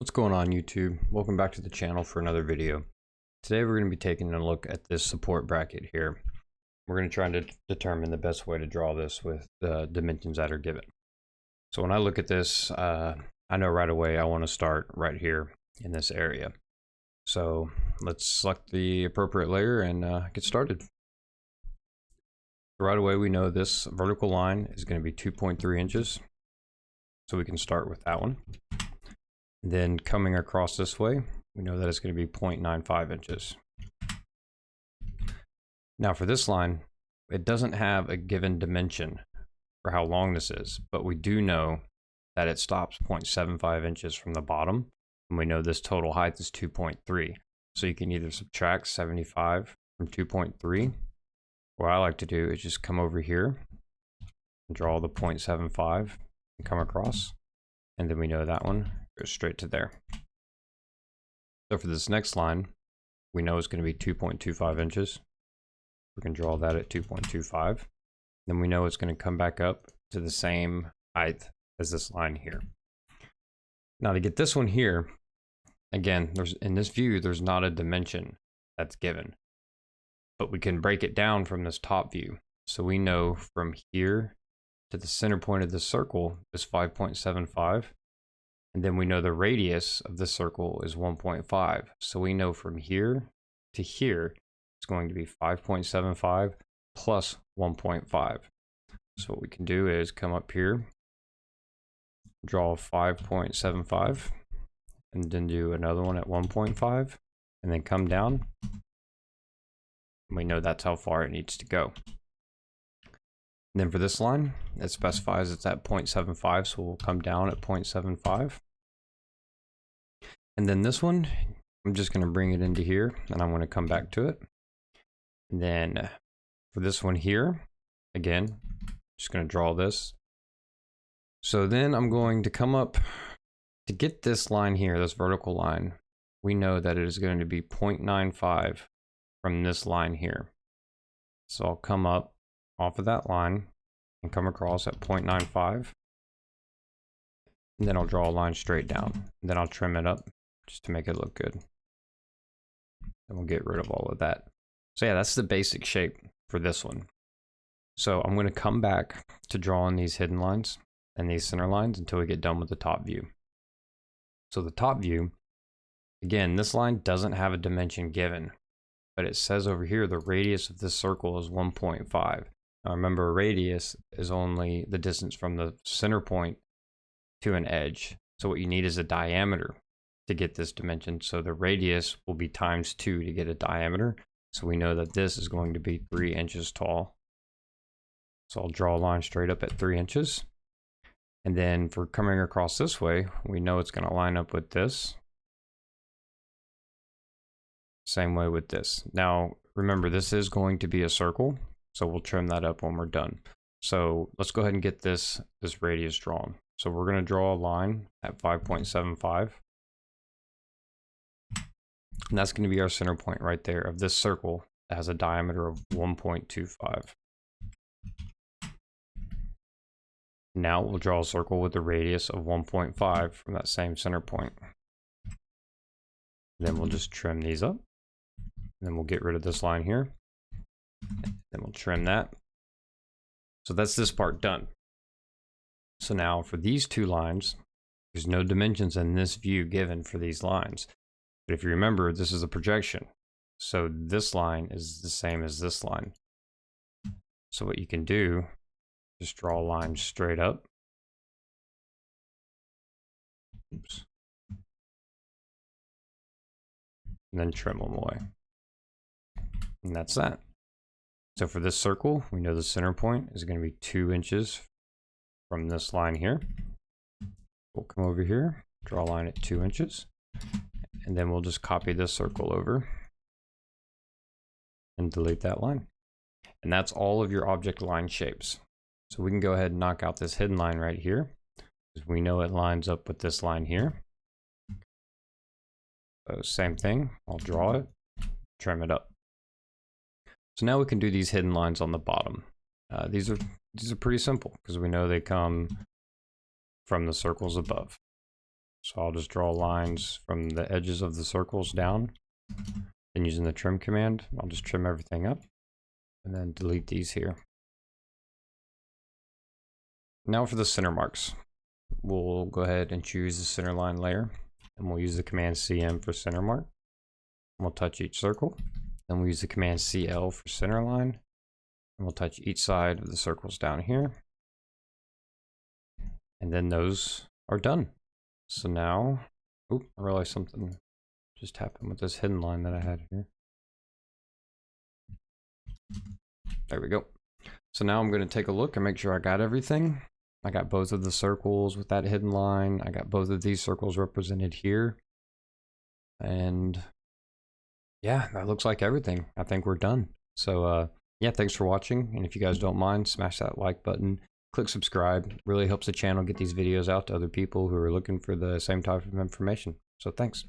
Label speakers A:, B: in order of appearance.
A: What's going on YouTube? Welcome back to the channel for another video. Today we're going to be taking a look at this support bracket here. We're going to try to determine the best way to draw this with the dimensions that are given. So when I look at this, I know right away I want to start right here in this area. So let's select the appropriate layer and get started. Right away we know this vertical line is going to be 2.3 inches. So we can start with that one. Then coming across this way, we know that it's going to be 0.95 inches. Now for this line, it doesn't have a given dimension for how long this is, but we do know that it stops 0.75 inches from the bottom, and we know this total height is 2.3. So you can either subtract 75 from 2.3. What I like to do is just come over here and draw the 0.75 and come across, and then we know that one goes straight to there. So for this next line, we know it's going to be 2.25 inches. We can draw that at 2.25. Then we know it's going to come back up to the same height as this line here. Now to get this one here, again, in this view, there's not a dimension that's given, but we can break it down from this top view. So we know from here to the center point of the circle is 5.75. And then we know the radius of the circle is 1.5. So we know from here to here, it's going to be 5.75 plus 1.5. So what we can do is come up here, draw 5.75, and then do another one at 1.5, and then come down. And we know that's how far it needs to go. And then for this line, it specifies it's at 0.75, so we'll come down at 0.75. And then this one, I'm just going to bring it into here, and I'm going to come back to it. And then for this one here, again, just going to draw this. So then I'm going to come up to get this line here, this vertical line. We know that it is going to be 0.95 from this line here. So I'll come up off of that line and come across at 0.95, and then I'll draw a line straight down, and then I'll trim it up just to make it look good, and we'll get rid of all of that. So yeah, that's the basic shape for this one. So I'm going to come back to drawing these hidden lines and these center lines until we get done with the top view. So the top view, again, this line doesn't have a dimension given, but it says over here the radius of this circle is 1.5. Now remember, radius is only the distance from the center point to an edge. So what you need is a diameter to get this dimension. So the radius will be times 2 to get a diameter. So we know that this is going to be 3 inches tall. So I'll draw a line straight up at 3 inches. And then for coming across this way, we know it's going to line up with this. Same way with this. Now remember, this is going to be a circle, so we'll trim that up when we're done. So let's go ahead and get this radius drawn. So we're going to draw a line at 5.75. And that's going to be our center point right there of this circle that has a diameter of 1.25. Now we'll draw a circle with a radius of 1.5 from that same center point. Then we'll just trim these up. And then we'll get rid of this line here. Then we'll trim that. So that's this part done. So now for these two lines, there's no dimensions in this view given for these lines. But if you remember, this is a projection. So this line is the same as this line. So what you can do, just draw a line straight up. Oops. And then trim them away. And that's that. So for this circle, we know the center point is going to be 2 inches from this line here. We'll come over here, draw a line at 2 inches, and then we'll just copy this circle over and delete that line. And that's all of your object line shapes. So we can go ahead and knock out this hidden line right here, because we know it lines up with this line here. So same thing, I'll draw it, trim it up. So now we can do these hidden lines on the bottom. These are pretty simple because we know they come from the circles above. So I'll just draw lines from the edges of the circles down. Then using the trim command, I'll just trim everything up and then delete these here. Now for the center marks. We'll go ahead and choose the center line layer, and we'll use the command CM for center mark. We'll touch each circle. Then we'll use the command CL for center line, and we'll touch each side of the circles down here. And then those are done. So now, I realized something just happened with this hidden line that I had here. There we go. So now I'm going to take a look and make sure I got everything. I got both of the circles with that hidden line. I got both of these circles represented here. And yeah, that looks like everything. I think we're done. So yeah, thanks for watching. And if you guys don't mind, smash that like button. Click subscribe. Really helps the channel get these videos out to other people who are looking for the same type of information. So thanks.